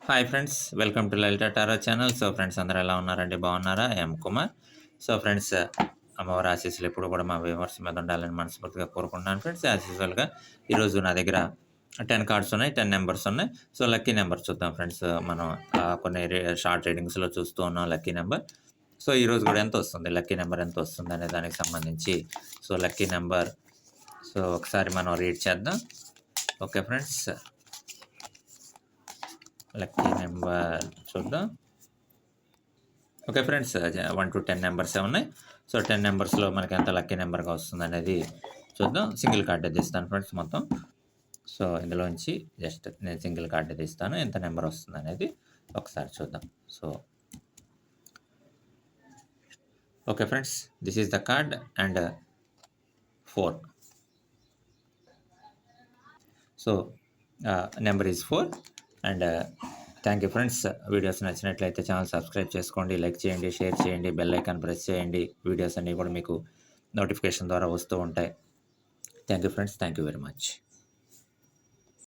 Hi friends, welcome to Lalitha tarot channel. So friends, అందరూ ఎలా ఉన్నారండి? బాగున్నారా? కుమార్. సో ఫ్రెండ్స్, అమ్మవారి ఆశీస్సులు ఎప్పుడు కూడా మా వ్యూవర్స్ మీద ఉండాలని మనస్ఫూర్తిగా కోరుకుంటున్నాను ఫ్రెండ్స్. యాజ్ యూజువల్‌గా ఈరోజు నా దగ్గర 10 కార్డ్స్ ఉన్నాయి, 10 నంబర్స్ ఉన్నాయి. సో లక్కీ నంబర్ చూద్దాం ఫ్రెండ్స్. మనం కొన్ని షార్ట్ రీడింగ్స్‌లో చూస్తూ ఉన్నాం లక్కీ నంబర్. సో ఈరోజు కూడా ఎంత వస్తుంది, లక్కీ నంబర్ ఎంత వస్తుంది అనే దానికి సంబంధించి సో లక్కీ నంబర్ సో ఒకసారి మనం రీడ్ చేద్దాం. ఓకే ఫ్రెండ్స్, లక్కీ నెంబర్ చూద్దాం. ఓకే ఫ్రెండ్స్, 1 to 10 నెంబర్సే ఉన్నాయి. సో 10 నెంబర్స్‌లో మనకి ఎంత లక్కీ నెంబర్‌గా వస్తుందనేది చూద్దాం. సింగిల్ కార్డ్ తీస్తాను ఫ్రెండ్స్ మొత్తం. సో ఇందులోంచి జస్ట్ నేను సింగిల్ కార్డ్ తీస్తాను. ఎంత నెంబర్ వస్తుందనేది ఒకసారి చూద్దాం. So okay friends, this is the card and 4. So number is 4 and thank you friends. Videos నచ్చినట్లయితే ఛానల్ సబ్స్క్రైబ్ చేసుకోండి, లైక్ చేయండి, షేర్ చేయండి, బెల్ ఐకాన్ ప్రెస్ చేయండి. వీడియోస్ అన్నీ కూడా మీకు నోటిఫికేషన్ ద్వారా వస్తూ ఉంటాయి. Thank you friends, thank you very much.